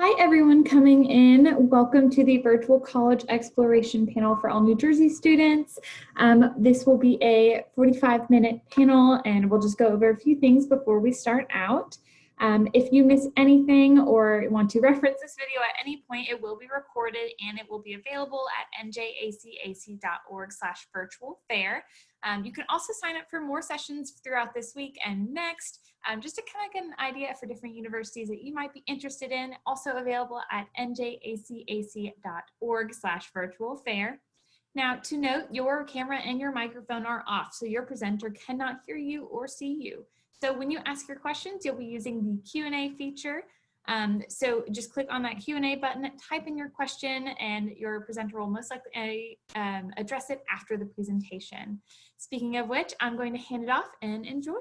Hi, everyone coming in. Welcome to the Virtual College Exploration Panel for all New Jersey students. This will be a 45-minute panel, and we'll just go over a few things before we start out. If you miss anything or want to reference this video at any point, it will be recorded and it will be available at njaacac.org/virtualfair. You can also sign up for more sessions throughout this week and next, just to kind of get an idea for different universities that you might be interested in. Also available at njaacac.org/virtualfair. Now, to note, your camera and your microphone are off, so your presenter cannot hear you or see you. So when you ask your questions, you'll be using the Q&A feature. So just click on that Q&A button, type in your question, and your presenter will most likely address it after the presentation. Speaking of which, I'm going to hand it off and enjoy.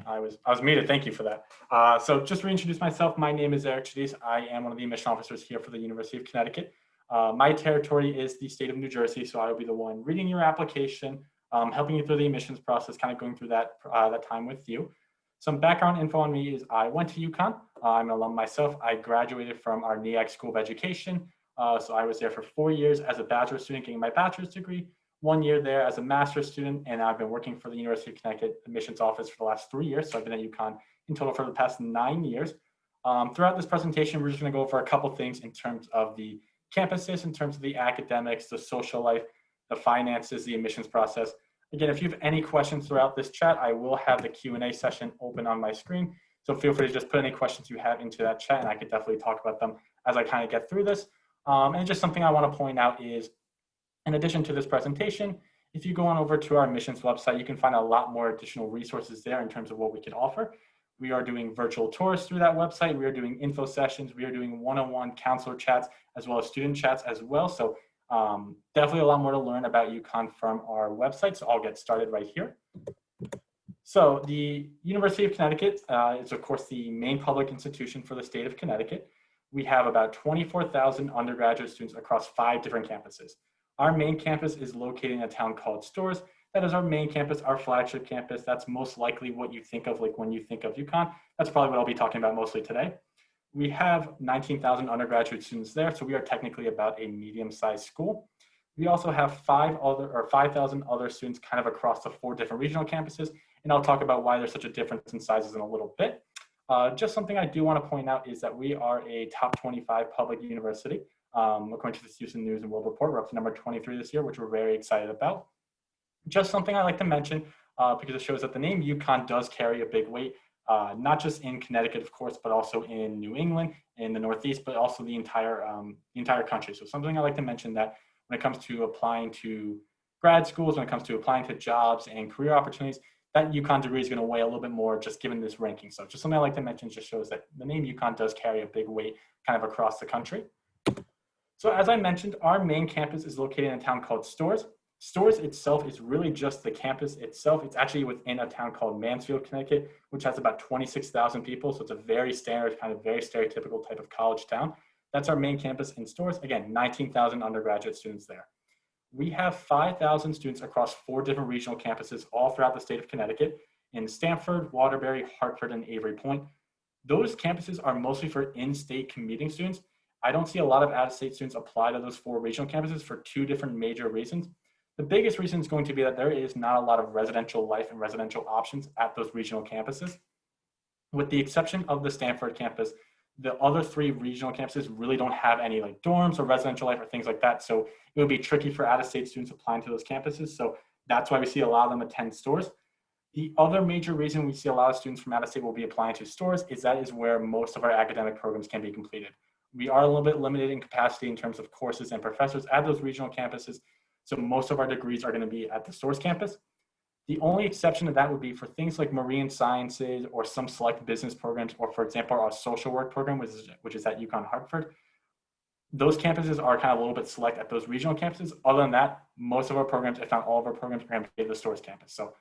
I was muted. Thank you for that. So just to reintroduce myself, my name is Eric Chadis. I am one of the admission officers here for the University of Connecticut. My territory is the state of New Jersey, so I will be the one reading your application, helping you through the admissions process, kind of going through that time with you. Some background info on me is I went to UConn. I'm an alum myself. I graduated from our NJACAC School of Education. So I was there for 4 years as a bachelor's student, getting my bachelor's degree. 1 year there as a master's student, and I've been working for the University of Connecticut admissions office for the last 3 years. So I've been at UConn in total for the past 9 years. Throughout this presentation, we're just going to go over a couple things in terms of the campuses, in terms of the academics, the social life, the finances, the admissions process. Again, if you have any questions throughout this chat, I will have the Q&A session open on my screen. So feel free to just put any questions you have into that chat, and I could definitely talk about them as I kind of get through this. And just something I want to point out is, in addition to this presentation, if you go on over to our admissions website, you can find a lot more additional resources there in terms of what we can offer. We are doing virtual tours through that website. We are doing info sessions. We are doing one-on-one counselor chats, as well as student chats as well. So definitely a lot more to learn about UConn from our website. So I'll get started right here. So the University of Connecticut is, of course, the main public institution for the state of Connecticut. We have about 24,000 undergraduate students across 5 different campuses. Our main campus is located in a town called Storrs. That is our main campus, our flagship campus. That's most likely what you think of like when you think of UConn. That's probably what I'll be talking about mostly today. We have 19,000 undergraduate students there, so we are technically about a medium-sized school. We also have 5,000 other students kind of across the 4 different regional campuses, and I'll talk about why there's such a difference in sizes in a little bit. Just something I do want to point out is that we are a top 25 public university. According to the Houston News and World Report, we're up to number 23 this year, which we're very excited about. Just something I like to mention, because it shows that the name UConn does carry a big weight, not just in Connecticut, of course, but also in New England, in the Northeast, but also the entire country. So something I like to mention, that when it comes to applying to grad schools, when it comes to applying to jobs and career opportunities, that UConn degree is going to weigh a little bit more just given this ranking. So just something I like to mention, just shows that the name UConn does carry a big weight kind of across the country. So as I mentioned, our main campus is located in a town called Storrs. Storrs itself is really just the campus itself. It's actually within a town called Mansfield, Connecticut, which has about 26,000 people. So it's a very standard, kind of very stereotypical type of college town. That's our main campus in Storrs. Again, 19,000 undergraduate students there. We have 5,000 students across 4 different regional campuses all throughout the state of Connecticut, in Stamford, Waterbury, Hartford, and Avery Point. Those campuses are mostly for in-state commuting students. I don't see a lot of out-of-state students apply to those 4 regional campuses for 2 different major reasons. The biggest reason is going to be that there is not a lot of residential life and residential options at those regional campuses. With the exception of the Stamford campus, the other 3 regional campuses really don't have any like dorms or residential life or things like that. So it would be tricky for out-of-state students applying to those campuses. So that's why we see a lot of them attend Storrs. The other major reason we see a lot of students from out-of-state will be applying to Storrs is that is where most of our academic programs can be completed. We are a little bit limited in capacity in terms of courses and professors at those regional campuses. So most of our degrees are going to be at the Storrs campus. The only exception to that would be for things like marine sciences or some select business programs, or for example, our social work program, which is at UConn Hartford. those campuses are kind of a little bit select at those regional campuses. Other than that, most of our programs, if not all of our programs, are going to be at the Stores campus. So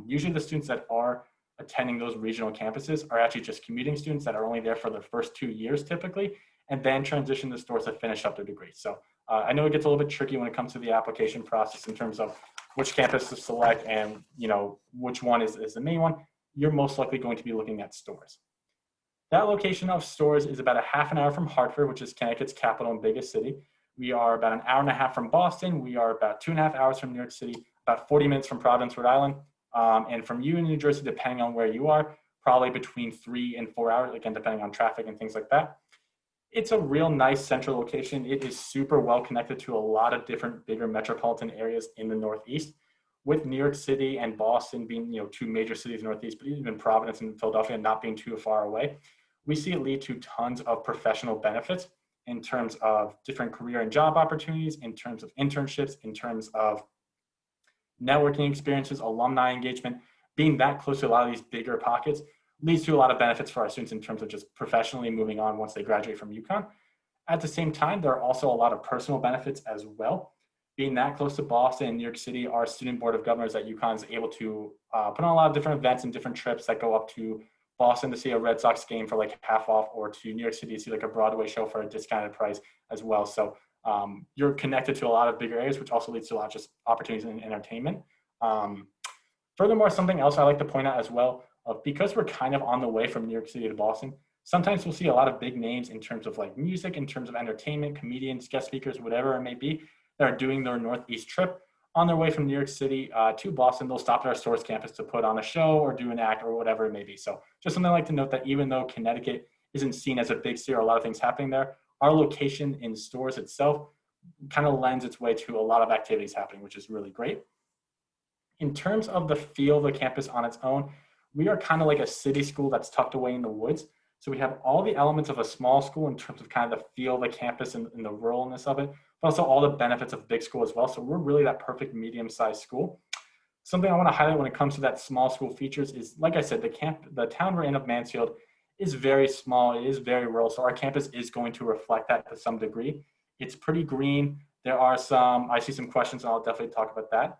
usually the students that are attending those regional campuses are actually just commuting students that are only there for their first 2 years typically, and then transition to Stores to finish up their degree. So I know it gets a little bit tricky when it comes to the application process in terms of which campus to select and which one is the main one. You're most likely going to be looking at Stores. That location of Stores is about a half an hour from Hartford, which is Connecticut's capital and biggest city. We are about an hour and a half from Boston. We are about 2.5 hours from New York City, about 40 minutes from Providence, Rhode Island. And from you in New Jersey, depending on where you are, probably between 3 and 4 hours, again, depending on traffic and things like that. It's a real nice central location. It is super well connected to a lot of different bigger metropolitan areas in the Northeast, with New York City and Boston being, two major cities in the Northeast, but even Providence and Philadelphia not being too far away. We see it lead to tons of professional benefits in terms of different career and job opportunities, in terms of internships, in terms of networking experiences, alumni engagement. Being that close to a lot of these bigger pockets leads to a lot of benefits for our students in terms of just professionally moving on once they graduate from UConn. At the same time, there are also a lot of personal benefits as well. Being that close to Boston and New York City, our student board of governors at UConn is able to put on a lot of different events and different trips that go up to Boston to see a Red Sox game for like half off, or to New York City to see like a Broadway show for a discounted price as well. So you're connected to a lot of bigger areas, which also leads to a lot of just opportunities in entertainment. Furthermore, something else I like to point out as well, because we're kind of on the way from New York City to Boston, sometimes we'll see a lot of big names in terms of like music, in terms of entertainment, comedians, guest speakers, whatever it may be, that are doing their Northeast trip. On their way from New York City to Boston, they'll stop at our Stores campus to put on a show or do an act or whatever it may be. So just something I like to note, that even though Connecticut isn't seen as a big city or a lot of things happening there, our location in Stores itself kind of lends its way to a lot of activities happening, which is really great. In terms of the feel of the campus on its own, we are kind of like a city school that's tucked away in the woods. So we have all the elements of a small school in terms of kind of the feel of the campus and the ruralness of it, but also all the benefits of big school as well. So we're really that perfect medium-sized school. Something I want to highlight when it comes to that small school features is, like I said, the town we're in of Mansfield is very small. It is very rural. So our campus is going to reflect that to some degree. It's pretty green. I see some questions, and I'll definitely talk about that.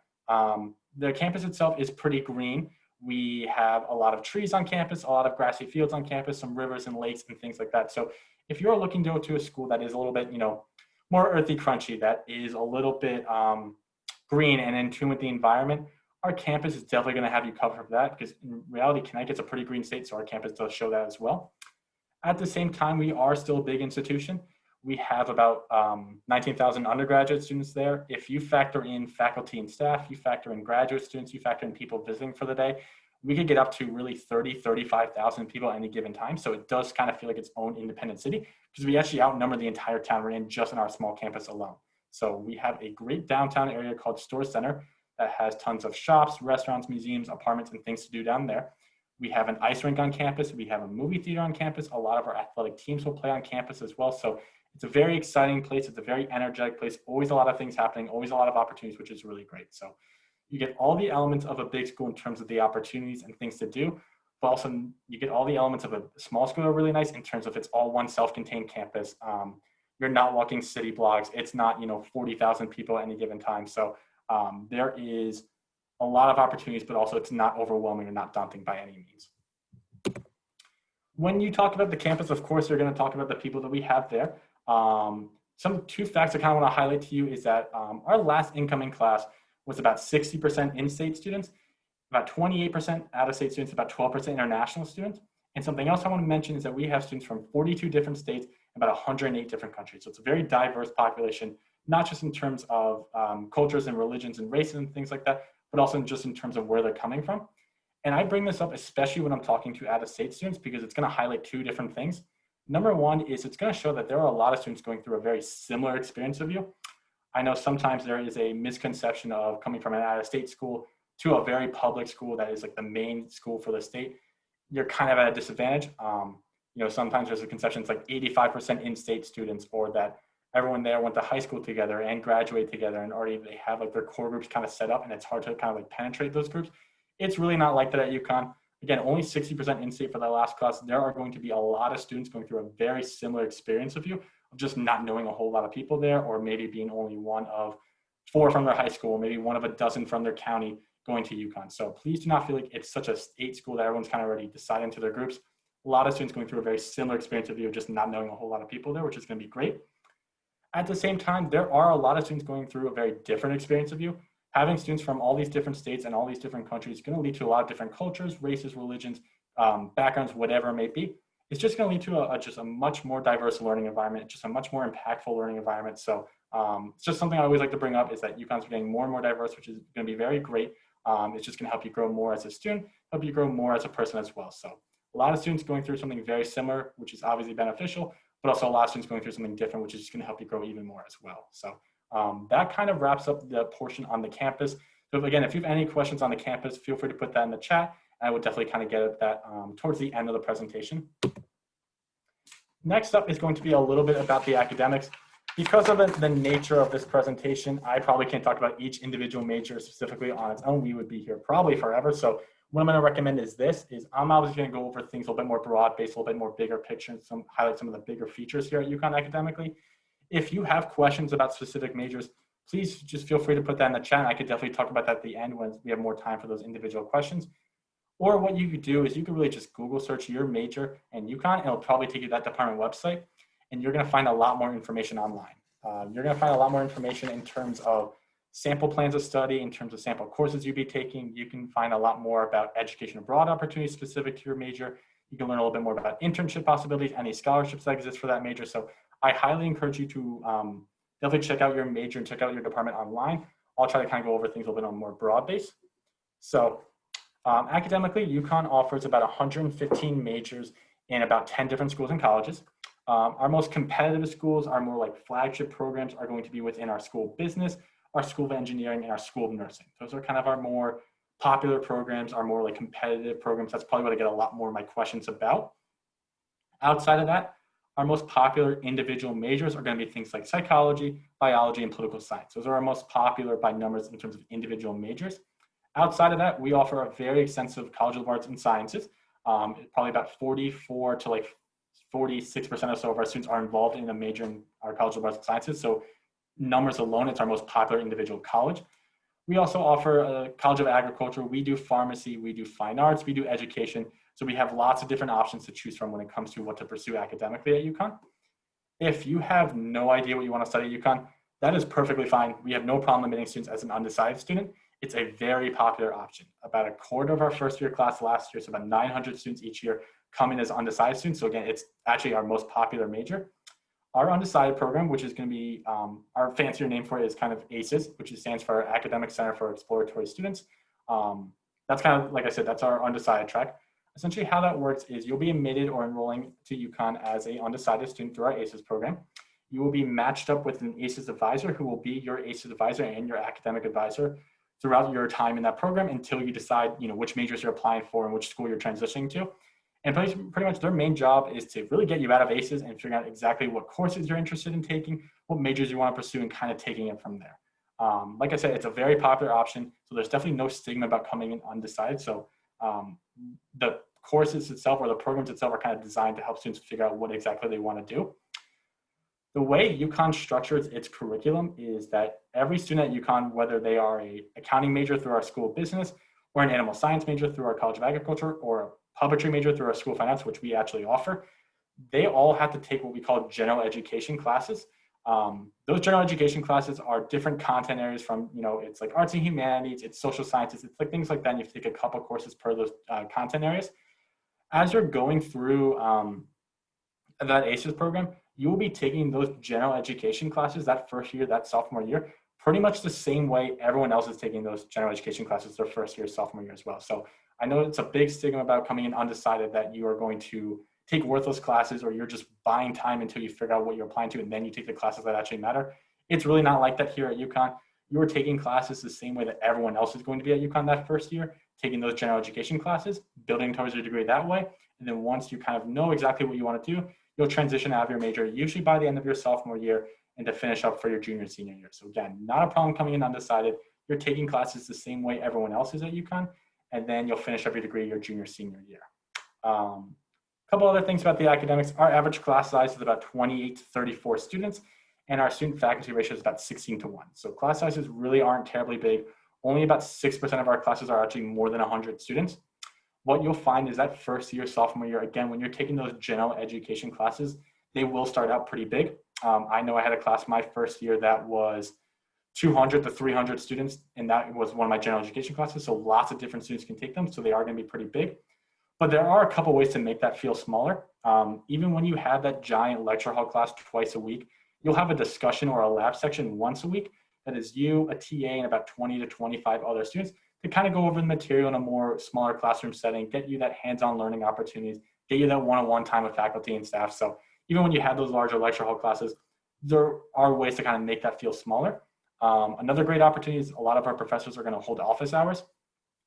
The campus itself is pretty green. We have a lot of trees on campus, a lot of grassy fields on campus, some rivers and lakes and things like that. So if you're looking to go to a school that is a little bit, more earthy, crunchy, that is a little bit green and in tune with the environment, our campus is definitely going to have you covered for that, because in reality, Connecticut's a pretty green state, so our campus does show that as well. At the same time, we are still a big institution. We have about 19,000 undergraduate students there. If you factor in faculty and staff, you factor in graduate students, you factor in people visiting for the day, we could get up to really 35,000 people at any given time. So it does kind of feel like its own independent city, because we actually outnumber the entire town we're in just in our small campus alone. So we have a great downtown area called Stores Center that has tons of shops, restaurants, museums, apartments, and things to do down there. We have an ice rink on campus. We have a movie theater on campus. A lot of our athletic teams will play on campus as well. So it's a very exciting place. It's a very energetic place. Always a lot of things happening, always a lot of opportunities, which is really great. So you get all the elements of a big school in terms of the opportunities and things to do, but also you get all the elements of a small school that are really nice in terms of it's all one self-contained campus. You're not walking city blocks. It's not, 40,000 people at any given time. So there is a lot of opportunities, but also it's not overwhelming or not daunting by any means. When you talk about the campus, of course, you're going to talk about the people that we have there. Some two facts I kind of want to highlight to you is that our last incoming class was about 60% in-state students, about 28% out-of-state students, about 12% international students. And something else I want to mention is that we have students from 42 different states, about 108 different countries. So it's a very diverse population, not just in terms of cultures and religions and races and things like that, but also just in terms of where they're coming from. And I bring this up especially when I'm talking to out-of-state students, because it's going to highlight two different things. Number one is it's going to show that there are a lot of students going through a very similar experience of you. I know sometimes there is a misconception of coming from an out-of-state school to a very public school that is like the main school for the state. You're kind of at a disadvantage. Sometimes there's a conception it's like 85% in-state students, or that everyone there went to high school together and graduated together, and already they have like their core groups kind of set up, and it's hard to kind of like penetrate those groups. It's really not like that at UConn. Again, only 60% in-state for that last class. There are going to be a lot of students going through a very similar experience of you, of just not knowing a whole lot of people there, or maybe being only one of 4 from their high school, maybe one of a dozen from their county going to UConn. So please do not feel like it's such a state school that everyone's kind of already decided into their groups. A lot of students going through a very similar experience of you of just not knowing a whole lot of people there, which is going to be great. At the same time, there are a lot of students going through a very different experience of you. Having students from all these different states and all these different countries is going to lead to a lot of different cultures, races, religions, backgrounds, whatever it may be. It's just going to lead to just a much more diverse learning environment, just a much more impactful learning environment. So it's just something I always like to bring up, is that UConn's getting more and more diverse, which is going to be very great. It's just going to help you grow more as a student, help you grow more as a person as well. So a lot of students going through something very similar, which is obviously beneficial, but also a lot of students going through something different, which is just going to help you grow even more as well. So that kind of wraps up the portion on the campus. So again, if you have any questions on the campus, feel free to put that in the chat. I would definitely kind of get at that towards the end of the presentation. Next up is going to be a little bit about the academics. Because of the nature of this presentation, I probably can't talk about each individual major specifically on its own. We would be here probably forever. So what I'm going to recommend is I'm obviously going to go over things a little bit more broad-based, a little bit more bigger picture, and highlight some of the bigger features here at UConn academically. If you have questions about specific majors, please just feel free to put that in the chat. I could definitely talk about that at the end when we have more time for those individual questions. Or what you could do is you could really just Google search your major and UConn, and it'll probably take you to that department website, and you're going to find a lot more information online. You're going to find a lot more information in terms of sample plans of study, in terms of sample courses you'll be taking. You can find a lot more about education abroad opportunities specific to your major. You can learn a little bit more about internship possibilities, any scholarships that exist for that major. So I highly encourage you to definitely check out your major and check out your department online. I'll try to kind of go over things a little bit on a more broad base. So academically, UConn offers about 115 majors in about 10 different schools and colleges. Our most competitive schools, our more like flagship programs, are going to be within our school of business, our school of engineering, and our school of nursing. Those are kind of our more popular programs, our more like competitive programs. That's probably what I get a lot more of my questions about. Outside of that, our most popular individual majors are going to be things like psychology, biology, and political science. Those are our most popular by numbers in terms of individual majors. Outside of that, we offer a very extensive College of Arts and Sciences. Probably about 44 to like 46% or so of our students are involved in a major in our College of Arts and Sciences. So numbers alone, it's our most popular individual college. We also offer a College of Agriculture. We do pharmacy, we do fine arts, we do education. So we have lots of different options to choose from when it comes to what to pursue academically at UConn. If you have no idea what you want to study at UConn, that is perfectly fine. We have no problem admitting students as an undecided student. It's a very popular option. About a quarter of our first year class last year, so about 900 students each year, come in as undecided students. So again, it's actually our most popular major. Our undecided program, which is going to be, our fancier name for it is kind of ACES, which stands for Academic Center for Exploratory Students. That's kind of, like I said, that's our undecided track. Essentially how that works is you'll be admitted or enrolling to UConn as an undecided student through our ACES program. You will be matched up with an ACES advisor who will be your ACES advisor and your academic advisor throughout your time in that program until you decide, which majors you're applying for and which school you're transitioning to. And pretty much their main job is to really get you out of ACES and figure out exactly what courses you're interested in taking, what majors you want to pursue, and kind of taking it from there. Like I said, it's a very popular option. So there's definitely no stigma about coming in undecided. So the courses itself or the programs itself are kind of designed to help students figure out what exactly they want to do. The way UConn structures its curriculum is that every student at UConn, whether they are an accounting major through our School of Business, or an animal science major through our College of Agriculture, or a puppetry major through our School of Finance, which we actually offer, they all have to take what we call general education classes. Those general education classes are different content areas from, it's like arts and humanities, it's social sciences, it's like things like that. And you have to take a couple courses per those content areas. As you're going through that ACES program, you will be taking those general education classes that first year, that sophomore year, pretty much the same way everyone else is taking those general education classes their first year, sophomore year as well. So I know it's a big stigma about coming in undecided that you are going to take worthless classes or you're just buying time until you figure out what you're applying to and then you take the classes that actually matter. It's really not like that here at UConn. You're taking classes the same way that everyone else is going to be at UConn that first year, taking those general education classes, building towards your degree that way. And then once you kind of know exactly what you want to do, you'll transition out of your major, usually by the end of your sophomore year, and to finish up for your junior and senior year. So again, not a problem coming in undecided. You're taking classes the same way everyone else is at UConn, and then you'll finish up your degree your junior, senior year. couple other things about the academics. Our average class size is about 28 to 34 students, and our student faculty ratio is about 16 to 1. So class sizes really aren't terribly big. Only about 6% of our classes are actually more than 100 students. What you'll find is that first year, sophomore year, again, when you're taking those general education classes, they will start out pretty big. I know I had a class my first year that was 200 to 300 students, and that was one of my general education classes. So lots of different students can take them. So they are going to be pretty big. But there are a couple ways to make that feel smaller. Even when you have that giant lecture hall class twice a week, you'll have a discussion or a lab section once a week that is you, a TA, and about 20 to 25 other students to kind of go over the material in a more smaller classroom setting, get you that hands-on learning opportunities, get you that one-on-one time with faculty and staff. So even when you have those larger lecture hall classes, there are ways to kind of make that feel smaller. Another great opportunity is a lot of our professors are going to hold office hours.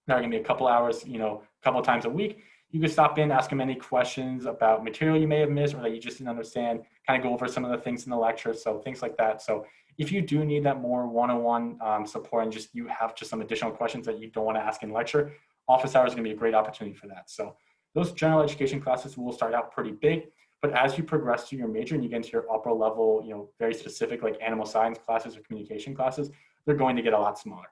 There are going to be a couple hours, a couple of times a week. You can stop in, ask them any questions about material you may have missed or that you just didn't understand, kind of go over some of the things in the lecture, so things like that. So if you do need that more one-on-one support and you have some additional questions that you don't want to ask in lecture, office hours is going to be a great opportunity for that. So those general education classes will start out pretty big, but as you progress to your major and you get into your upper level, very specific like animal science classes or communication classes, they're going to get a lot smaller.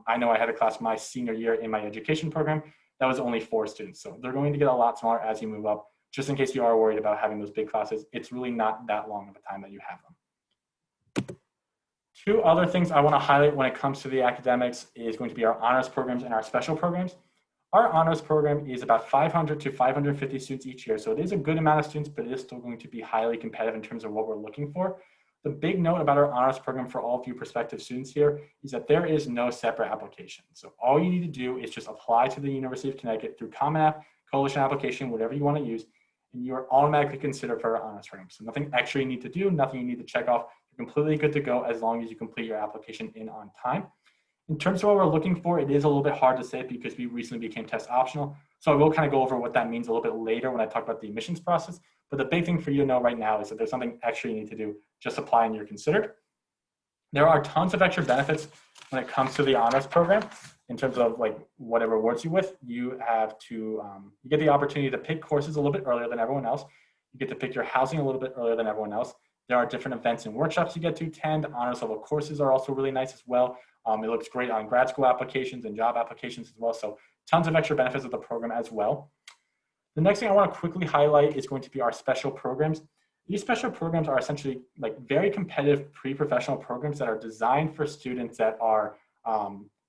I know I had a class my senior year in my education program that was only 4 students. So they're going to get a lot smaller as you move up. Just in case you are worried about having those big classes, it's really not that long of a time that you have them. 2 other things I want to highlight when it comes to the academics is going to be our honors programs and our special programs. Our honors program is about 500 to 550 students each year. So it is a good amount of students, but it is still going to be highly competitive in terms of what we're looking for. The big note about our honors program for all of you prospective students here is that there is no separate application. So all you need to do is just apply to the University of Connecticut through Common App, Coalition application, whatever you want to use, and you are automatically considered for our honors program. So nothing extra you need to do, nothing you need to check off. You're completely good to go as long as you complete your application in on time. In terms of what we're looking for, it is a little bit hard to say because we recently became test optional. So I will kind of go over what that means a little bit later when I talk about the admissions process. But the big thing for you to know right now is that there's something extra you need to do, just apply and you're considered. There are tons of extra benefits when it comes to the honors program in terms of like what it rewards you with. You have to, you get the opportunity to pick courses a little bit earlier than everyone else. You get to pick your housing a little bit earlier than everyone else. There are different events and workshops you get to attend. Honors level courses are also really nice as well. It looks great on grad school applications and job applications as well. So tons of extra benefits of the program as well. The next thing I want to quickly highlight is going to be our special programs. These special programs are essentially like very competitive pre-professional programs that are designed for students that are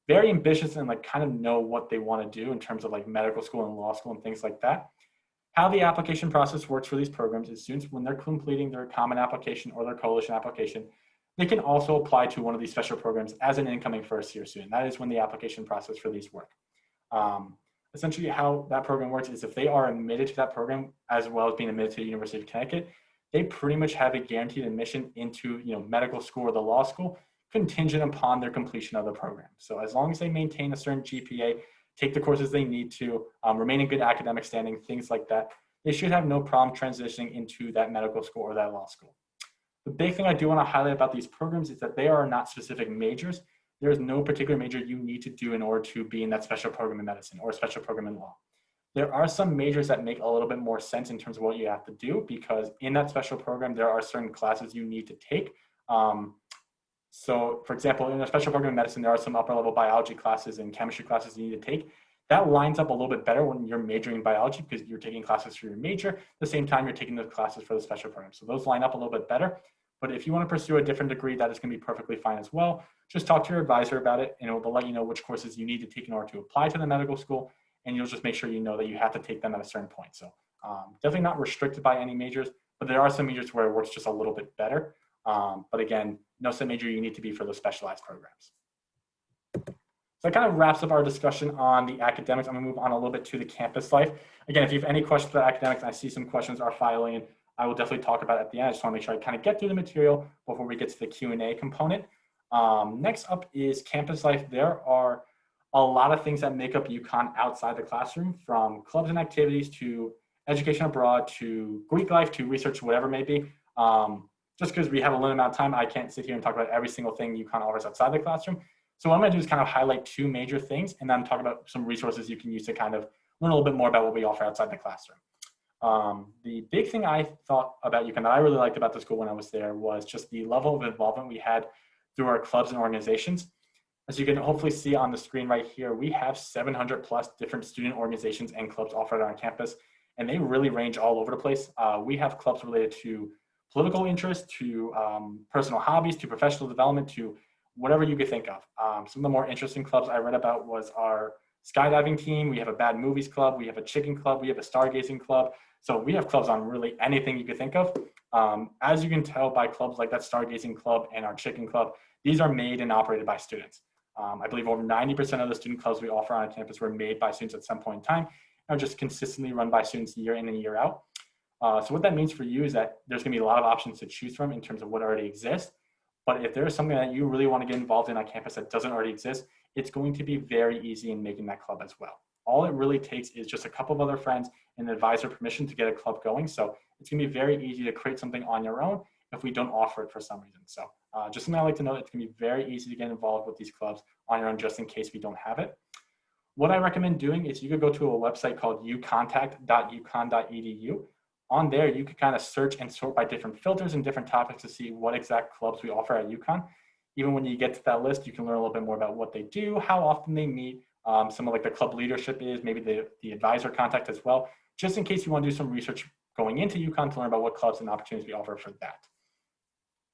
very ambitious and like kind of know what they want to do in terms of like medical school and law school and things like that. How the application process works for these programs is students, when they're completing their common application or their coalition application, they can also apply to one of these special programs as an incoming first year student. That is when the application process for these work. Essentially how that program works is if they are admitted to that program as well as being admitted to the University of Connecticut, they pretty much have a guaranteed admission into medical school or the law school contingent upon their completion of the program. So as long as they maintain a certain GPA, take the courses they need to, remain in good academic standing, things like that, they should have no problem transitioning into that medical school or that law school. The big thing I do want to highlight about these programs is that they are not specific majors. There is no particular major you need to do in order to be in that special program in medicine or a special program in law. There are some majors that make a little bit more sense in terms of what you have to do, because in that special program, there are certain classes you need to take. So for example, in a special program in medicine, there are some upper level biology classes and chemistry classes you need to take. That lines up a little bit better when you're majoring in biology because you're taking classes for your major. At the same time, you're taking the classes for the special program. So those line up a little bit better. But if you want to pursue a different degree, that is going to be perfectly fine as well. Just talk to your advisor about it, and it will let you know which courses you need to take in order to apply to the medical school. And you'll just make sure you know that you have to take them at a certain point. So definitely not restricted by any majors, but there are some majors where it works just a little bit better. But again, no set major you need to be for those specialized programs. So that kind of wraps up our discussion on the academics. I'm gonna move on a little bit to the campus life. Again, if you have any questions about academics, I see some questions are filing in. I will definitely talk about it at the end. I just wanna make sure I kind of get through the material before we get to the Q&A component. Next up is campus life. There are a lot of things that make up UConn outside the classroom, from clubs and activities to education abroad to Greek life to research, whatever it may be. Just because we have a limited amount of time, I can't sit here and talk about every single thing UConn offers outside the classroom. So what I'm gonna do is kind of highlight 2 major things and then talk about some resources you can use to kind of learn a little bit more about what we offer outside the classroom. The big thing I thought about UConn that I really liked about the school when I was there was just the level of involvement we had through our clubs and organizations. As you can hopefully see on the screen right here, we have 700 plus different student organizations and clubs offered on campus, and they really range all over the place. We have clubs related to political interest, to personal hobbies, to professional development, to whatever you could think of. Some of the more interesting clubs I read about was our skydiving team. We have a bad movies club. We have a chicken club. We have a stargazing club. So we have clubs on really anything you could think of. As you can tell by clubs like that stargazing club and our chicken club, these are made and operated by students. I believe over 90% of the student clubs we offer on campus were made by students at some point in time and are just consistently run by students year in and year out. So what that means for you is that there's going to be a lot of options to choose from in terms of what already exists. But if there's something that you really want to get involved in on campus that doesn't already exist, it's going to be very easy in making that club as well. All it really takes is just a couple of other friends and advisor permission to get a club going. So it's going to be very easy to create something on your own if we don't offer it for some reason. So just something I like to know, it's going to be very easy to get involved with these clubs on your own just in case we don't have it. What I recommend doing is you could go to a website called ucontact.uconn.edu. On there, you could kind of search and sort by different filters and different topics to see what exact clubs we offer at UConn. Even when you get to that list, you can learn a little bit more about what they do, how often they meet, some of like the club leadership is, maybe the advisor contact as well, just in case you want to do some research going into UConn to learn about what clubs and opportunities we offer for that.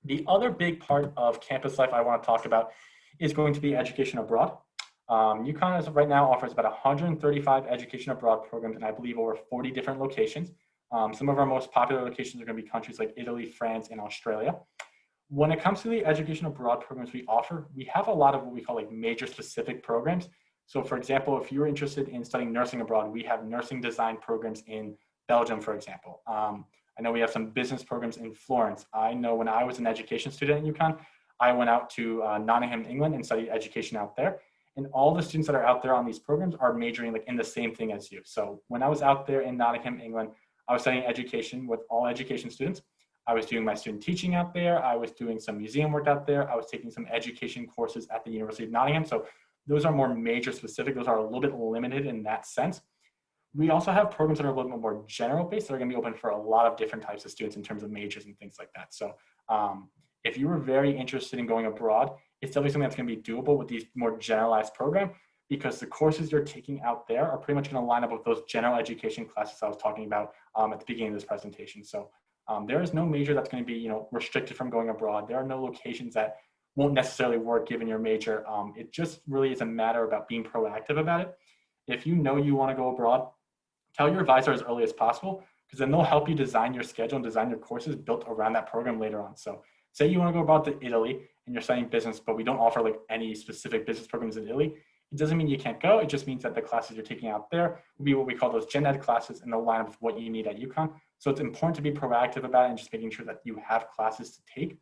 The other big part of campus life I want to talk about is going to be education abroad. UConn as of right now offers about 135 education abroad programs in I believe over 40 different locations. Some of our most popular locations are going to be countries like Italy, France, and Australia. When it comes to the education abroad programs we offer, we have a lot of what we call like major specific programs. So for example, if you're interested in studying nursing abroad, we have nursing design programs in Belgium, for example. I know we have some business programs in Florence. I know when I was an education student at UConn, I went out to Nottingham, England and studied education out there. And all the students that are out there on these programs are majoring like in the same thing as you. So when I was out there in Nottingham, England, I was studying education with all education students. I was doing my student teaching out there. I was doing some museum work out there. I was taking some education courses at the University of Nottingham. So those are more major specific. Those are a little bit limited in that sense. We also have programs that are a little bit more general based that are going to be open for a lot of different types of students in terms of majors and things like that. So if you were very interested in going abroad, it's definitely something that's going to be doable with these more generalized programs, because the courses you're taking out there are pretty much going to line up with those general education classes I was talking about at the beginning of this presentation. So there is no major that's going to be restricted from going abroad. There are no locations that won't necessarily work given your major. It just really is a matter about being proactive about it. If you know you want to go abroad, tell your advisor as early as possible, because then they'll help you design your schedule and design your courses built around that program later on. So say you want to go abroad to Italy and you're studying business, but we don't offer like any specific business programs in Italy. It doesn't mean you can't go. It just means that the classes you're taking out there will be what we call those gen ed classes, and they'll line up with what you need at UConn. So it's important to be proactive about it and just making sure that you have classes to take.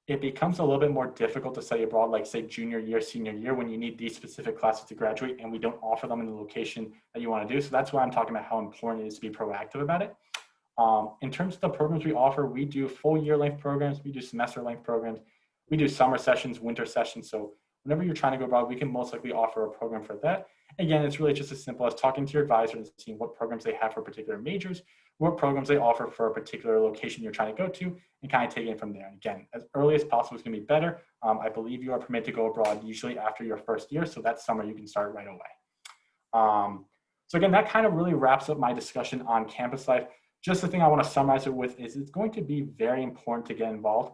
It becomes a little bit more difficult to study abroad, like say junior year, senior year, when you need these specific classes to graduate and we don't offer them in the location that you want to do. So that's why I'm talking about how important it is to be proactive about it. In terms of the programs we offer, we do full year length programs, we do semester length programs, we do summer sessions, winter sessions. So whenever you're trying to go abroad, we can most likely offer a program for that. Again, it's really just as simple as talking to your advisor and seeing what programs they have for particular majors, what programs they offer for a particular location you're trying to go to, and kind of take it from there. And again, as early as possible is going to be better. I believe you are permitted to go abroad usually after your first year, so that summer you can start right away. So again, that kind of really wraps up my discussion on campus life. Just the thing I want to summarize it with is it's going to be very important to get involved.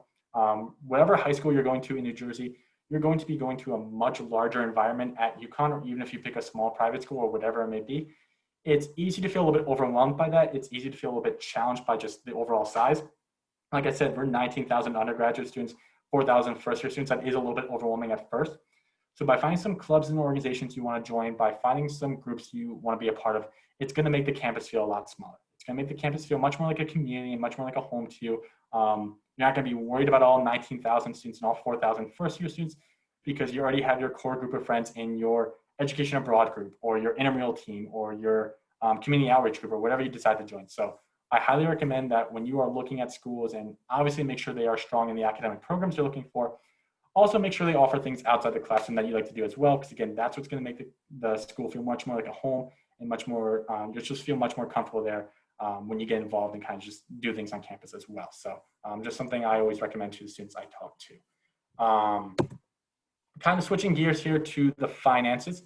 Whatever high school you're going to in New Jersey, you're going to be going to a much larger environment at UConn, or even if you pick a small private school or whatever it may be. It's easy to feel a little bit overwhelmed by that. It's easy to feel a little bit challenged by just the overall size. Like I said, we're 19,000 undergraduate students, 4,000 first-year students. That is a little bit overwhelming at first. So by finding some clubs and organizations you want to join, by finding some groups you want to be a part of, it's going to make the campus feel a lot smaller. It's going to make the campus feel much more like a community and much more like a home to you. You're not going to be worried about all 19,000 students and all 4,000 first-year students, because you already have your core group of friends in your education abroad group or your intramural team or your community outreach group or whatever you decide to join. So I highly recommend that when you are looking at schools, and obviously make sure they are strong in the academic programs you're looking for, also make sure they offer things outside the classroom that you like to do as well, because again, that's what's going to make the school feel much more like a home and much more, you'll just feel much more comfortable there when you get involved and kind of just do things on campus as well. So just something I always recommend to the students I talk to. Kind of switching gears here to the finances.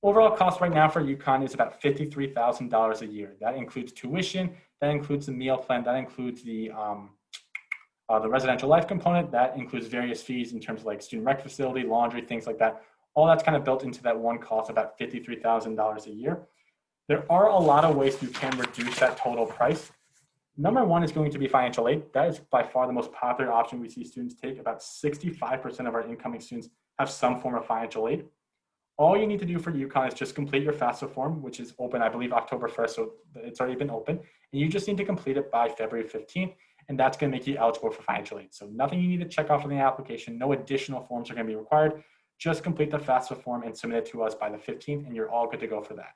Overall cost right now for UConn is about $53,000 a year. That includes tuition, that includes the meal plan, that includes the residential life component, that includes various fees in terms of like student rec facility, laundry, things like that. All that's kind of built into that one cost, about $53,000 a year. There are a lot of ways you can reduce that total price. Number one is going to be financial aid. That is by far the most popular option we see students take. About 65% of our incoming students have some form of financial aid. All you need to do for UConn is just complete your FAFSA form, which is open, I believe, October 1st, so it's already been open. And you just need to complete it by February 15th, and that's going to make you eligible for financial aid. So nothing you need to check off on the application. No additional forms are going to be required. Just complete the FAFSA form and submit it to us by the 15th, and you're all good to go for that.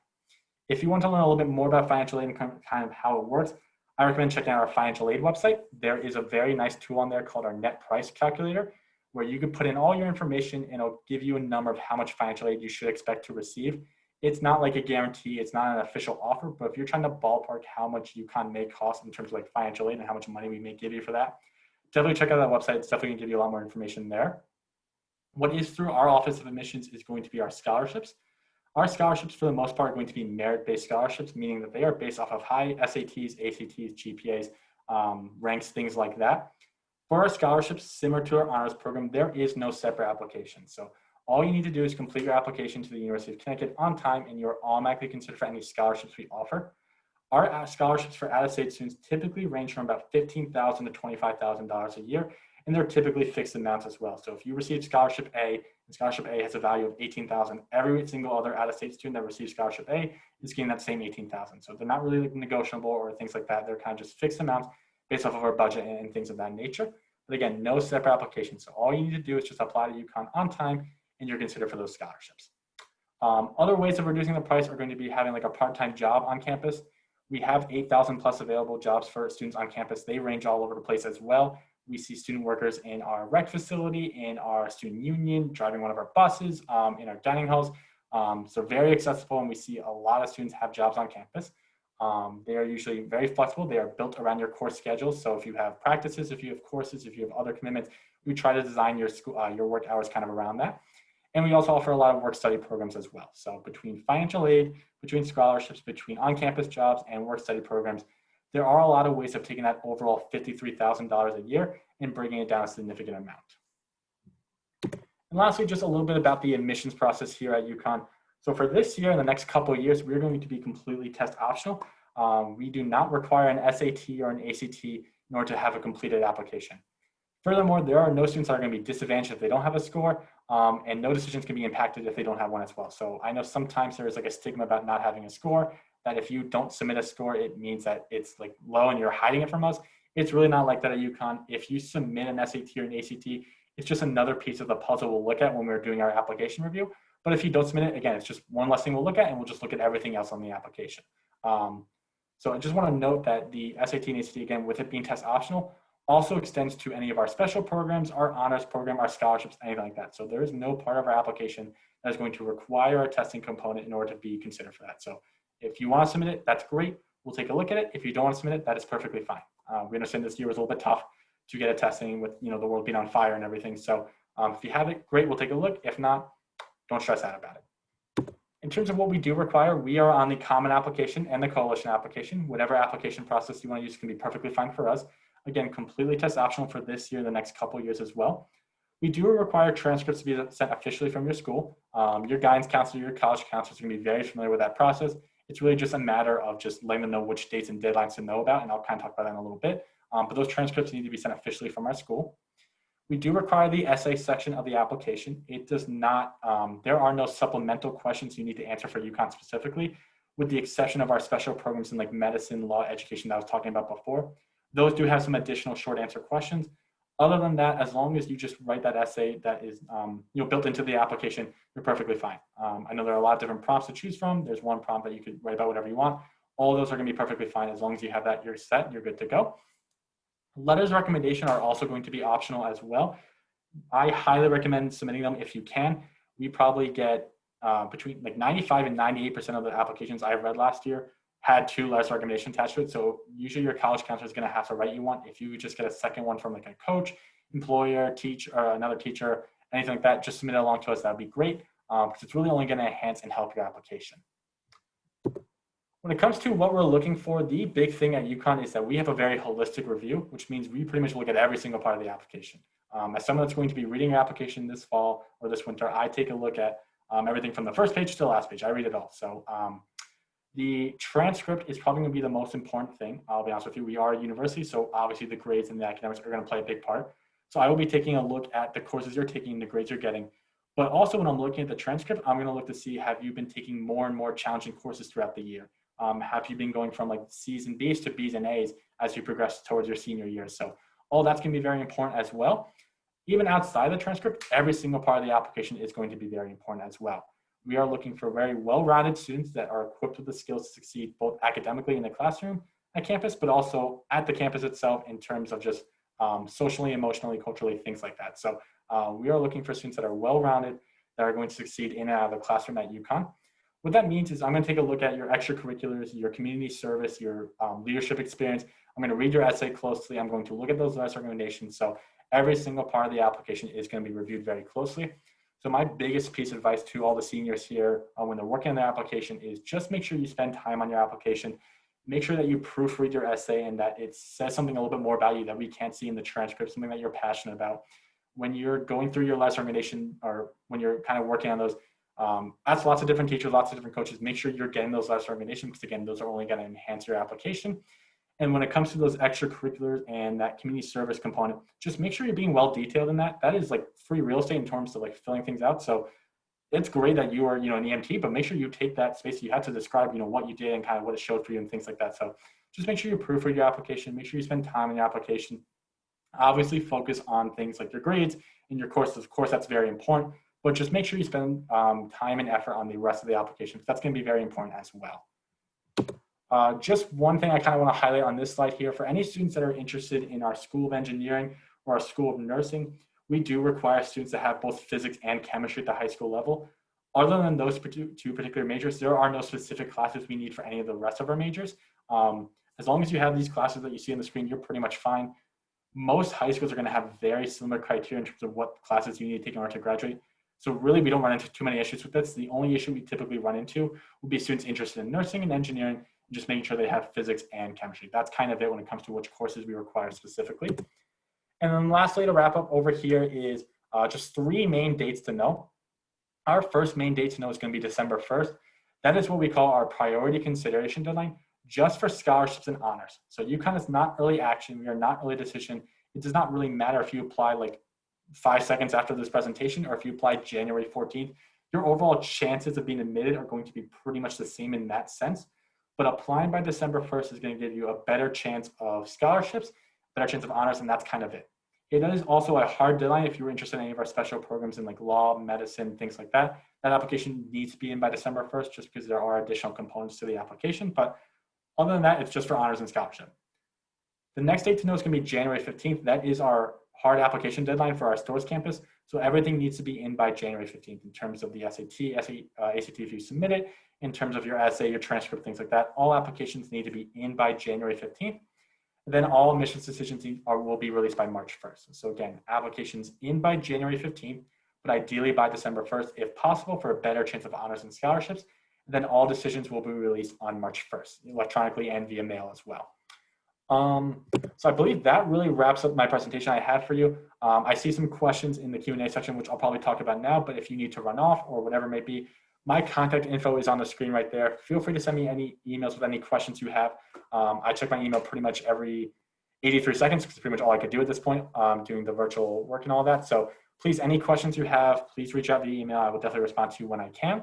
If you want to learn a little bit more about financial aid and kind of how it works, I recommend checking out our financial aid website. There is a very nice tool on there called our net price calculator, where you can put in all your information and it'll give you a number of how much financial aid you should expect to receive. It's not like a guarantee, it's not an official offer, but if you're trying to ballpark how much UConn may cost in terms of like financial aid and how much money we may give you for that, definitely check out that website. It's definitely gonna give you a lot more information there. What is through our Office of Admissions is going to be our scholarships. Our scholarships, for the most part, are going to be merit-based scholarships, meaning that they are based off of high SATs, ACTs, GPAs, ranks, things like that. For our scholarships, similar to our honors program, there is no separate application. So all you need to do is complete your application to the University of Connecticut on time, and you're automatically considered for any scholarships we offer. Our scholarships for out-of-state students typically range from about $15,000 to $25,000 a year, and they're typically fixed amounts as well. So if you receive scholarship A, and scholarship A has a value of $18,000, every single other out-of-state student that receives scholarship A is getting that same $18,000. So they're not really like negotiable or things like that. They're kind of just fixed amounts based off of our budget and things of that nature. But again, no separate application. So all you need to do is just apply to UConn on time, and you're considered for those scholarships. Other ways of reducing the price are going to be having like a part-time job on campus. We have 8,000 plus available jobs for students on campus. They range all over the place as well. We see student workers in our rec facility, in our student union, driving one of our buses, in our dining halls. So very accessible, and we see a lot of students have jobs on campus. They are usually very flexible. They are built around your course schedules. So if you have practices, if you have courses, if you have other commitments, we try to design your school, your work hours kind of around that. And we also offer a lot of work study programs as well. So between financial aid, between scholarships, between on-campus jobs and work study programs, there are a lot of ways of taking that overall $53,000 a year and bringing it down a significant amount. And lastly, just a little bit about the admissions process here at UConn. So for this year and the next couple of years, we're going to be completely test optional. We do not require an SAT or an ACT in order to have a completed application. Furthermore, there are no students that are going to be disadvantaged if they don't have a score, and no decisions can be impacted if they don't have one as well. So I know sometimes there's like a stigma about not having a score, that if you don't submit a score, it means that it's like low and you're hiding it from us. It's really not like that at UConn. If you submit an SAT or an ACT, it's just another piece of the puzzle we'll look at when we're doing our application review. But if you don't submit it, again, it's just one less thing we'll look at, and we'll just look at everything else on the application. So I just want to note that the SAT and ACT, again, with it being test optional, also extends to any of our special programs, our honors program, our scholarships, anything like that. So there is no part of our application that is going to require a testing component in order to be considered for that. So if you want to submit it, that's great. We'll take a look at it. If you don't want to submit it, that is perfectly fine. We understand this year was a little bit tough to get a testing with the world being on fire and everything. So if you have it, great, we'll take a look. If not, don't stress out about it. In terms of what we do require, we are on the common application and the coalition application. Whatever application process you want to use can be perfectly fine for us. Again, completely test optional for this year, the next couple of years as well. We do require transcripts to be sent officially from your school. Your guidance counselor, your college counselor is going to be very familiar with that process. It's really just a matter of just letting them know which dates and deadlines to know about, and I'll kind of talk about that in a little bit. But those transcripts need to be sent officially from our school. We do require the essay section of the application. It does not, there are no supplemental questions you need to answer for UConn specifically, with the exception of our special programs in like medicine, law, education that I was talking about before. Those do have some additional short answer questions. Other than that, as long as you just write that essay that is built into the application, you're perfectly fine. I know there are a lot of different prompts to choose from. There's one prompt that you could write about whatever you want. All of those are going to be perfectly fine. As long as you have that, you're set, you're good to go. Letters of recommendation are also going to be optional as well. I highly recommend submitting them if you can. We probably get between like 95 and 98% of the applications I read last year had 2 letters of recommendation attached to it. So usually your college counselor is going to have to write you one. If you just get a second one from like a coach, employer, teacher, or another teacher, anything like that, just submit it along to us. That would be great, because it's really only going to enhance and help your application. When it comes to what we're looking for, the big thing at UConn is that we have a very holistic review, which means we pretty much look at every single part of the application. As someone that's going to be reading your application this fall or this winter, I take a look at everything from the first page to the last page. I read it all. So the transcript is probably going to be the most important thing. I'll be honest with you. We are a university, so obviously the grades and the academics are going to play a big part. So I will be taking a look at the courses you're taking, the grades you're getting. But also when I'm looking at the transcript, I'm going to look to see, have you been taking more and more challenging courses throughout the year? Have you been going from like C's and B's to B's and A's as you progress towards your senior year? So all that's going to be very important as well. Even outside the transcript, every single part of the application is going to be very important as well. We are looking for very well-rounded students that are equipped with the skills to succeed both academically in the classroom at campus, but also at the campus itself in terms of just socially, emotionally, culturally, things like that. So we are looking for students that are well-rounded, that are going to succeed in and out of the classroom at UConn. What that means is I'm going to take a look at your extracurriculars, your community service, your leadership experience. I'm going to read your essay closely. I'm going to look at those letters of recommendation. So every single part of the application is going to be reviewed very closely. So my biggest piece of advice to all the seniors here when they're working on their application is just make sure you spend time on your application. Make sure that you proofread your essay and that it says something a little bit more about you that we can't see in the transcript, something that you're passionate about. When you're going through your letters of recommendation or when you're kind of working on those, ask lots of different teachers, lots of different coaches, make sure you're getting those letters of recommendation because again, those are only going to enhance your application. And when it comes to those extracurriculars and that community service component, just make sure you're being well detailed in that. That is like free real estate in terms of like filling things out. So it's great that you are, an EMT, but make sure you take that space you have to describe, what you did and kind of what it showed for you and things like that. So just make sure you proofread your application, make sure you spend time in your application. Obviously focus on things like your grades and your courses. Of course, that's very important, but just make sure you spend time and effort on the rest of the application. That's going to be very important as well. Just one thing I kind of want to highlight on this slide here, for any students that are interested in our School of Engineering or our School of Nursing, we do require students to have both physics and chemistry at the high school level. Other than those two particular majors, there are no specific classes we need for any of the rest of our majors. As long as you have these classes that you see on the screen, you're pretty much fine. Most high schools are going to have very similar criteria in terms of what classes you need to take in order to graduate. So really, we don't run into too many issues with this. The only issue we typically run into would be students interested in nursing and engineering, just making sure they have physics and chemistry. That's kind of it when it comes to which courses we require specifically. And then lastly, to wrap up over here is just 3 main dates to know. Our first main date to know is going to be December 1st. That is what we call our priority consideration deadline, just for scholarships and honors. So UConn is not early action. We are not early decision. It does not really matter if you apply like 5 seconds after this presentation or if you apply January 14th. Your overall chances of being admitted are going to be pretty much the same in that sense. But applying by December 1st is going to give you a better chance of scholarships, better chance of honors, and that's kind of it. It is also a hard deadline if you're interested in any of our special programs in like law, medicine, things like that. That application needs to be in by December 1st just because there are additional components to the application. But other than that, it's just for honors and scholarship. The next date to know is going to be January 15th. That is our hard application deadline for our Stores campus. So everything needs to be in by January 15th in terms of the SAT, ACT if you submit it, in terms of your essay, your transcript, things like that. All applications need to be in by January 15th. And then all admissions decisions will be released by March 1st. So again, applications in by January 15th, but ideally by December 1st, if possible, for a better chance of honors and scholarships. And then all decisions will be released on March 1st, electronically and via mail as well. So I believe that really wraps up my presentation I had for you. I see some questions in the Q&A section, which I'll probably talk about now, but if you need to run off or whatever it may be, my contact info is on the screen right there. Feel free to send me any emails with any questions you have. I check my email pretty much every 83 seconds because it's pretty much all I could do at this point, doing the virtual work and all that. So please, any questions you have, please reach out via email. I will definitely respond to you when I can.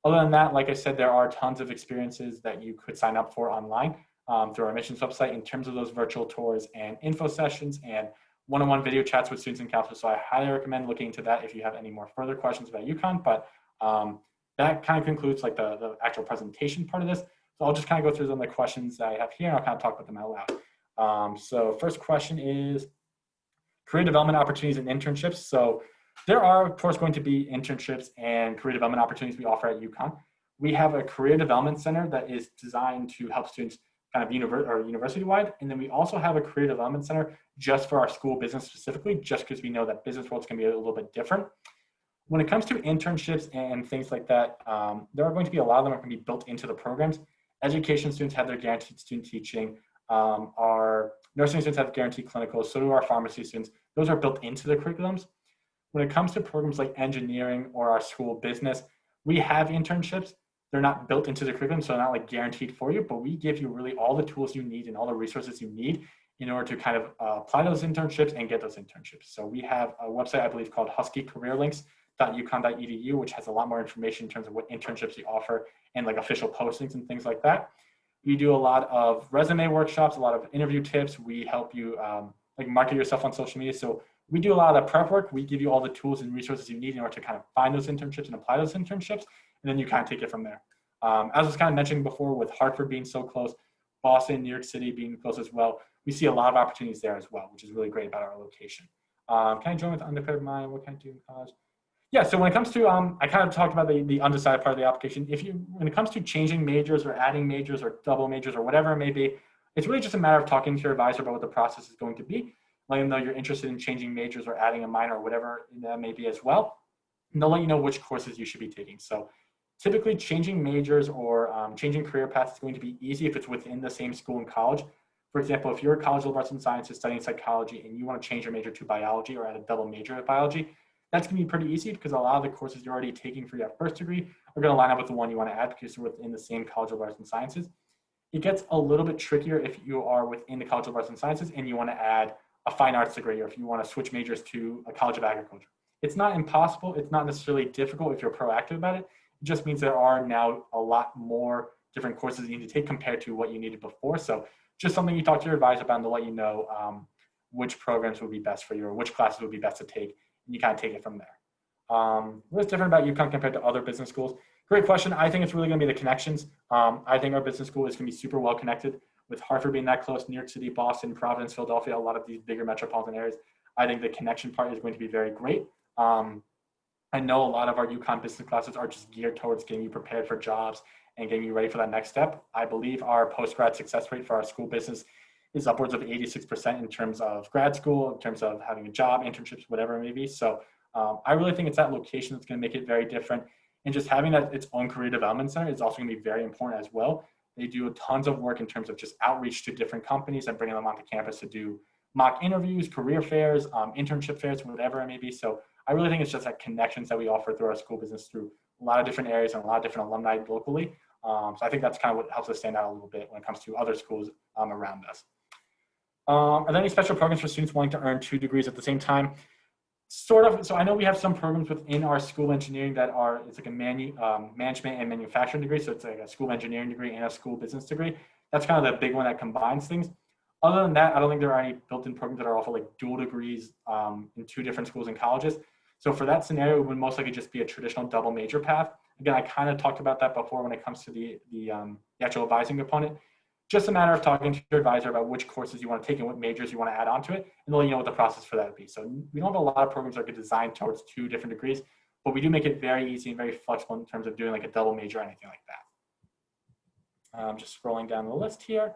Other than that, like I said, there are tons of experiences that you could sign up for online through our admissions website in terms of those virtual tours and info sessions and one-on-one video chats with students and counselors. So I highly recommend looking into that if you have any more further questions about UConn. But that kind of concludes like the actual presentation part of this. So I'll just kind of go through some of the questions that I have here and I'll kind of talk about them out loud. So first question is career development opportunities and internships. So there are, of course, going to be internships and career development opportunities we offer at UConn. we have a career development center that is designed to help students kind of university-wide. And then we also have a career development center just for our school business specifically, just because we know that business world's going to be a little bit different. When it comes to internships and things like that, there are going to be a lot of them are going to be built into the programs. Education students have their guaranteed student teaching. Our nursing students have guaranteed clinicals. So do our pharmacy students. Those are built into the curriculums. When it comes to programs like engineering or our school business, we have internships. They're not built into the curriculum, so they're not like guaranteed for you, but we give you really all the tools you need and all the resources you need in order to kind of apply those internships and get those internships. So we have a website, I believe, called Husky careerlinks.uconn.edu, which has a lot more information in terms of what internships we offer and like official postings and things like that. We do a lot of resume workshops, a lot of interview tips. We help you like market yourself on social media. So we do a lot of the prep work. We give you all the tools and resources you need in order to kind of find those internships and apply those internships. And then you kind of take it from there. As I was kind of mentioning before, with Hartford being so close, Boston, New York City being close as well, we see a lot of opportunities there as well, which is really great about our location. Can I join with undergraduate mind? What can I do in college? Yeah, so when it comes to, I kind of talked about the undecided part of the application. When it comes to changing majors or adding majors or double majors or whatever it may be, it's really just a matter of talking to your advisor about what the process is going to be, letting them know you're interested in changing majors or adding a minor or whatever that may be as well. And they'll let you know which courses you should be taking. So typically changing majors or changing career paths is going to be easy if it's within the same school and college. For example, if you're a College of Arts and Sciences studying psychology and you want to change your major to biology or add a double major of biology, that's going to be pretty easy because a lot of the courses you're already taking for your first degree are going to line up with the one you want to add because you're within the same College of Arts and Sciences. It gets a little bit trickier if you are within the College of Arts and Sciences and you want to add a fine arts degree or if you want to switch majors to a College of Agriculture. It's not impossible. It's not necessarily difficult if you're proactive about it. It just means there are now a lot more different courses you need to take compared to what you needed before. So just something you talk to your advisor about and they'll let you know which programs would be best for you or which classes would be best to take. And you kind of take it from there. What's different about UConn compared to other business schools? Great question. I think it's really going to be the connections. I think our business school is going to be super well connected with Hartford being that close, New York City, Boston, Providence, Philadelphia, a lot of these bigger metropolitan areas. I think the connection part is going to be very great. I know a lot of our UConn business classes are just geared towards getting you prepared for jobs and getting you ready for that next step. I believe our post-grad success rate for our school business is upwards of 86% in terms of grad school, in terms of having a job, internships, whatever it may be. So I really think it's that location that's going to make it very different. And just having that its own career development center is also going to be very important as well. They do tons of work in terms of just outreach to different companies and bringing them onto campus to do mock interviews, career fairs, internship fairs, whatever it may be. So I really think it's just that connections that we offer through our school business through a lot of different areas and a lot of different alumni locally. So I think that's kind of what helps us stand out a little bit when it comes to other schools around us. Are there any special programs for students wanting to earn 2 degrees at the same time? Sort of. So I know we have some programs within our school engineering that are, it's like a management and manufacturing degree. So it's like a school engineering degree and a school business degree. That's kind of the big one that combines things. Other than that, I don't think there are any built-in programs that are offered like dual degrees in 2 different schools and colleges. So for that scenario, it would most likely just be a traditional double major path. Again, I kind of talked about that before when it comes to the actual advising component. Just a matter of talking to your advisor about which courses you want to take and what majors you want to add onto it, and they'll let you know what the process for that would be. So we don't have a lot of programs that are designed towards 2 different degrees, but we do make it very easy and very flexible in terms of doing like a double major or anything like that. Just scrolling down the list here.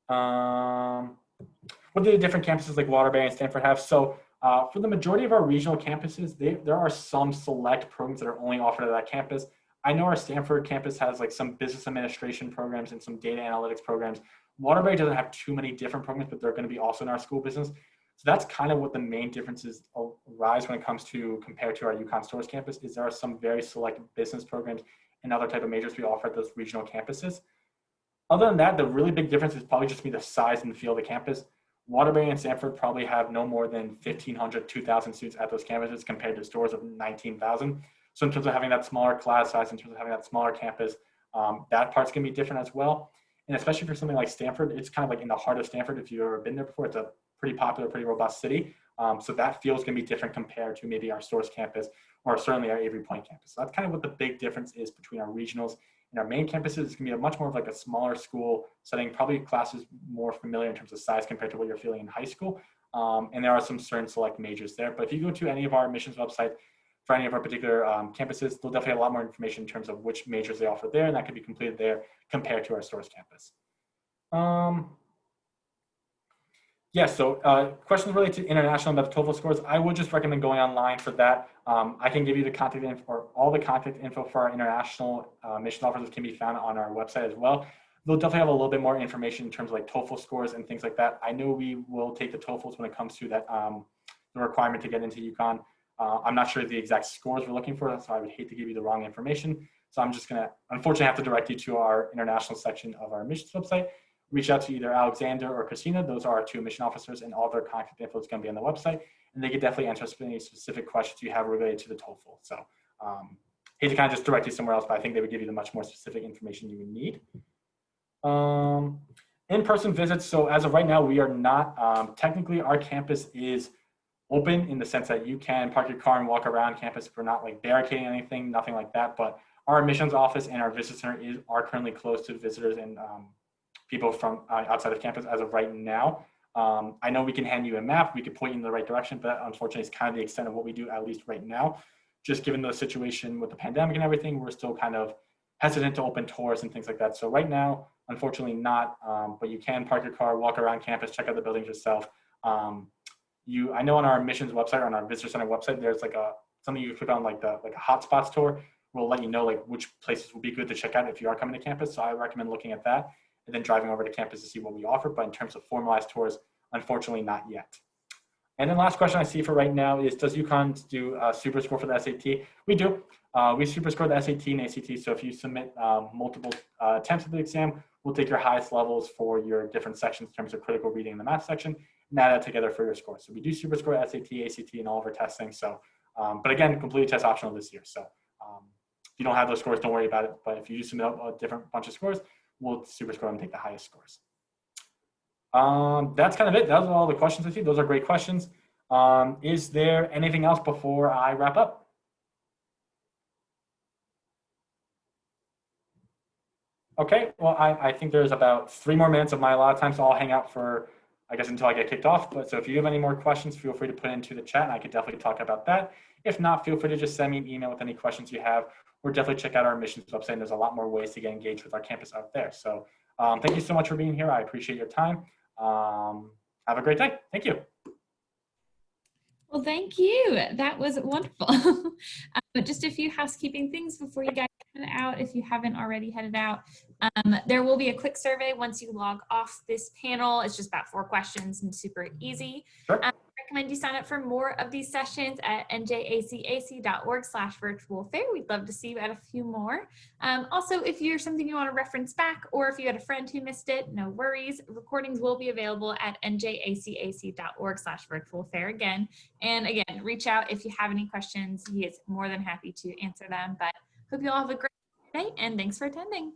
What do the different campuses like Waterbury and Stanford have? So for the majority of our regional campuses, there are some select programs that are only offered at that campus. I know our Stanford campus has like some business administration programs and some data analytics programs. Waterbury doesn't have too many different programs, but they're going to be also in our school business. So that's kind of what the main differences arise when it comes to compared to our UConn Stores campus is there are some very select business programs and other type of majors we offer at those regional campuses. Other than that, the really big difference is probably just be the size and the feel of the campus. Waterbury and Stanford probably have no more than 1,500, 2,000 students at those campuses compared to stores of 19,000. So in terms of having that smaller class size, in terms of having that smaller campus, that part's gonna be different as well. And especially for something like Stanford, it's kind of like in the heart of Stanford. If you've ever been there before, it's a pretty popular, pretty robust city. So that feels gonna be different compared to maybe our Stores campus or certainly our Avery Point campus. So that's kind of what the big difference is between our regionals and our main campuses. It's gonna be a much more of like a smaller school setting, probably classes more familiar in terms of size compared to what you're feeling in high school. And there are some certain select majors there. But if you go to any of our admissions websites, for any of our particular campuses. They'll definitely have a lot more information in terms of which majors they offer there, and that could be completed there compared to our Stores campus. Yes, so questions related to international and the TOEFL scores, I would just recommend going online for that. I can give you the contact info, or all the contact info for our international mission officers can be found on our website as well. They'll definitely have a little bit more information in terms of like TOEFL scores and things like that. I know we will take the TOEFLs when it comes to that, the requirement to get into UConn. I'm not sure the exact scores we're looking for, so I would hate to give you the wrong information. So I'm just gonna, unfortunately, have to direct you to our international section of our missions website. Reach out to either Alexander or Christina. Those are our 2 mission officers, and all their contact info is going to be on the website. And they could definitely answer any specific questions you have related to the TOEFL. So hate to kind of just direct you somewhere else, but I think they would give you the much more specific information you would need. In-person visits. So as of right now, we are not, technically our campus is open in the sense that you can park your car and walk around campus. We're not like barricading anything, nothing like that. But our admissions office and our visit center are currently closed to visitors and people from outside of campus as of right now. I know we can hand you a map, we could point you in the right direction, but unfortunately it's kind of the extent of what we do, at least right now. Just given the situation with the pandemic and everything, we're still kind of hesitant to open tours and things like that. So right now, unfortunately not, but you can park your car, walk around campus, check out the buildings yourself. I know on our admissions website, on our visitor center website, there's like something you click on, like a hotspots tour. We'll let you know like which places will be good to check out if you are coming to campus. So I recommend looking at that and then driving over to campus to see what we offer. But in terms of formalized tours, unfortunately not yet. And then last question I see for right now is, does UConn do super score for the SAT? We do. We super score the SAT and ACT. So if you submit multiple attempts at the exam, we'll take your highest levels for your different sections in terms of critical reading in the math section, and add that together for your score. So we do super score SAT, ACT, and all of our testing. So, but again, completely test optional this year. So if you don't have those scores, don't worry about it. But if you do submit a different bunch of scores, we'll super score and take the highest scores. That's kind of it. Those are all the questions I see. Those are great questions. Is there anything else before I wrap up? Okay, well, I think there's about 3 more minutes of my allotted time, so I'll hang out for, I guess, until I get kicked off. But so if you have any more questions, feel free to put it into the chat and I could definitely talk about that. If not, feel free to just send me an email with any questions you have, or definitely check out our admissions website. And there's a lot more ways to get engaged with our campus out there. So thank you so much for being here. I appreciate your time. Have a great day. Thank you. Well, thank you. That was wonderful. But just a few housekeeping things before you guys head out, if you haven't already headed out. There will be a quick survey once you log off this panel. It's just about 4 questions and super easy. Sure. I recommend you sign up for more of these sessions at njacac.org/virtual fair. We'd love to see you at a few more. Also, if you're something you want to reference back, or if you had a friend who missed it, no worries. Recordings will be available at njacac.org/virtual fair again. And again, reach out if you have any questions. He is more than happy to answer them. But hope you all have a great day, and thanks for attending.